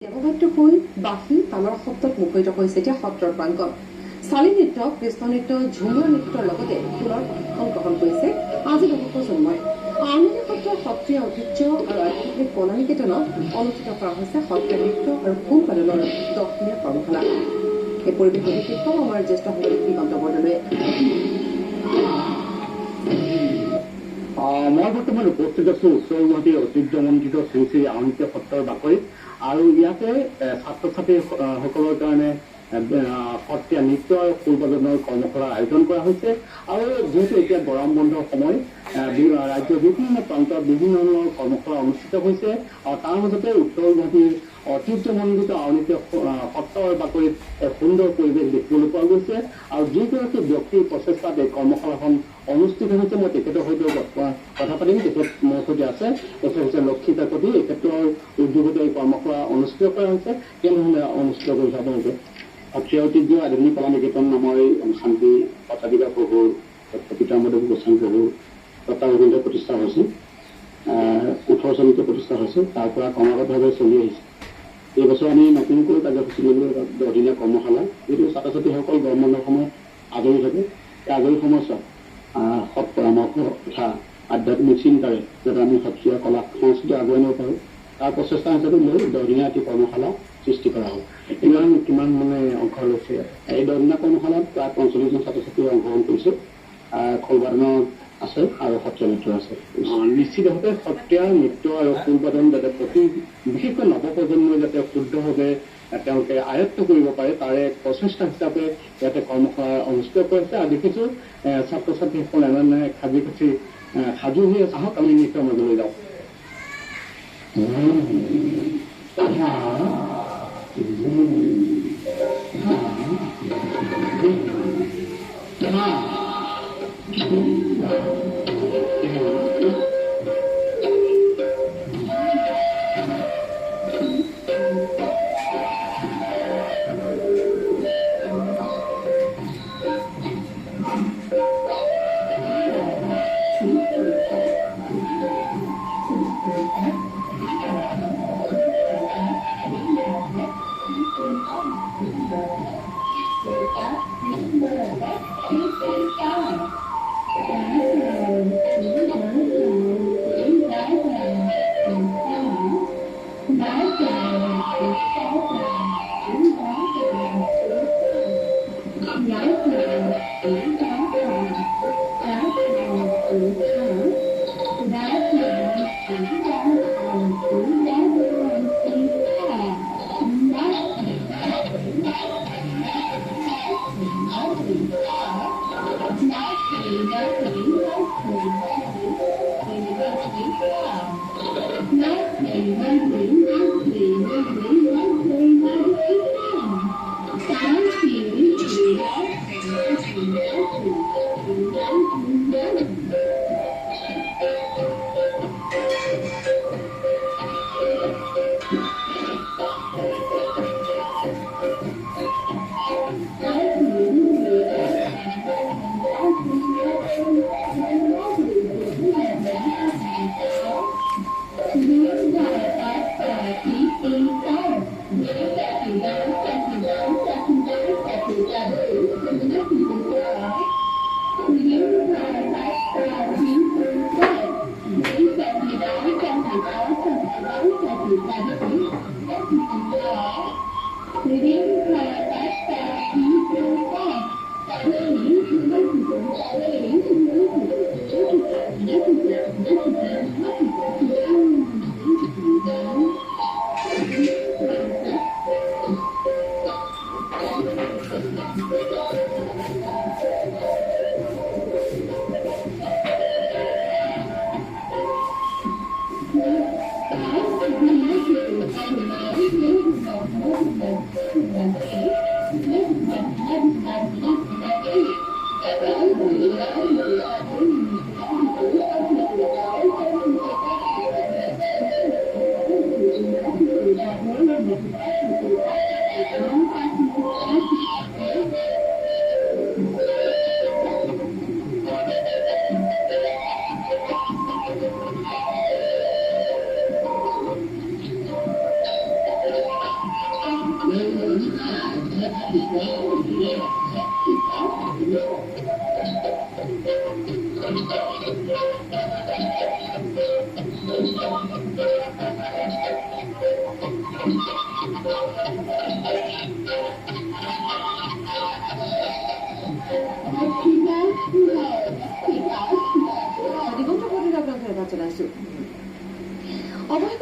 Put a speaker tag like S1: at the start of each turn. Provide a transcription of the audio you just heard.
S1: দেৱবাদ্য ফুল বাঁহী তালৰ শব্দত মুখৰিত হৈছে এতিয়া সত্ৰৰ প্ৰাংগণ। চালি নৃত্য, কৃষ্ণ নৃত্য, ঝুমুৰ নৃত্যৰ লগতে ফুলৰ প্ৰশিক্ষণ গ্ৰহণ কৰিছে আজি নৱপ্ৰজন্মই। আউনীআটী সত্ৰৰ সত্ৰীয়া ঐতিহ্য আৰু আধ্যাত্মিক কলা নিকেতনত অনুষ্ঠিত কৰা হৈছে সত্ৰীয়া নৃত্য আৰু ফুল পালনৰ 10 দিনীয়া কৰ্মশালা। এই পৰিৱেশ বিশেষজ্ঞ আমাৰ জ্যেষ্ঠ সাংবাদিক দিগন্ত বৰদলৈয়ে।
S2: মই বৰ্তমান উপস্থিত আছো উত্তৰ গুৱাহাটীৰ ঐতিহ্যমণ্ডিত শ্ৰী শ্ৰী আউনীআটী সত্ৰৰ বাকৰিত আৰু ইয়াতে ছাত্ৰ ছাত্ৰীসকলৰ কাৰণে সত্ৰীয়া নৃত্য আৰু ফুল বাদনৰ কৰ্মশালাৰ আয়োজন কৰা হৈছে। আৰু যিহেতু এতিয়া গৰম বন্ধৰ সময়, ৰাজ্যৰ বিভিন্ন প্ৰান্তত বিভিন্ন ধৰণৰ কৰ্মশালা অনুষ্ঠিত হৈছে আৰু তাৰ মাজতে উত্তৰ গুৱাহাটীৰ ঐতিহ্যমণ্ডিত আউনীআটী সত্ৰৰ বাকৰিত এক সুন্দৰ পৰিৱেশ দেখিবলৈ পোৱা গৈছে। আৰু যিগৰাকী ব্যক্তিৰ প্ৰচেষ্টাত এই কৰ্মশালাখন অনুষ্ঠিত হৈছে, মই তেখেতৰ সৈতে কথা পাতিম। তেখেত মোৰ সৈতে আছে। তেখেত হৈছে লক্ষী কাকতি। এই ক্ষেত্ৰৰ উদ্যোগতে এই কৰ্মশালা অনুষ্ঠিত কৰা হৈছে। কেনেধৰণে অনুষ্ঠিত কৰিছে আপোনালোকে?
S3: সত্ৰীয়া ঐতিহ্য আধুনিক কলা নিকেতন নামৰ এই অনুষ্ঠানটি পটাধিকা প্ৰভুৰ পিতাম্বৰদেৱ গোস্বামী প্ৰভুৰ তত্ত্বাৱধানতে প্ৰতিষ্ঠা হৈছিল। 18 চনতে প্ৰতিষ্ঠা হৈছিল। তাৰ পৰা ক্ৰমাগতভাৱে চলি আহিছে। এই বছৰ আমি নতুনকৈ কাৰ্যসূচী ল'লো 10 দিনীয়া কৰ্মশালা। যিহেতু ছাত্ৰ ছাত্ৰীসকল গৰম বন্ধৰ সময়ত আজৰি থাকে, এই আজৰি সময়ছোৱাত সৎ পৰামৰ্শ তথা আধ্যাত্মিক চিন্তাৰে যাতে আমি সত্ৰীয়া কলা সংস্কৃতি আগুৱাই নিব পাৰোঁ, তাৰ প্ৰচেষ্টা হিচাপে লৈ 10 দিনীয়া এটি কৰ্মশালা সৃষ্টি কৰা হ'ল।
S2: কিমান অংশ লৈছে?
S3: এই 10 দিনীয়া কৰ্মশালাত প্ৰায় 45জন ছাত্ৰ ছাত্ৰীয়ে অংশগ্ৰহণ কৰিছে। খোলবাদনৰ আছে আৰু সত্ৰীয়া নৃত্য আছে।
S2: নিশ্চিতভাৱে সত্ৰীয়া নৃত্য আৰু ফুল বাদন যাতে বিশেষকৈ নৱপ্ৰজন্মই যাতে শুদ্ধভাৱে তেওঁলোকে আয়ত্ব কৰিব পাৰে, তাৰে এক প্ৰচেষ্টা হিচাপে ইয়াতে কৰ্মশালা অনুষ্ঠিত কৰিছে। আৰু দেখিছোঁ ছাত্ৰ ছাত্ৰীসকল এনেধৰণে সাজু হৈ আছে। আহক আমি নৃত্যৰ মাজলৈ যাওঁ।
S1: দিগন্ত প্ৰতিনিধি আপোনালোকে জনাইছো অৱশেষত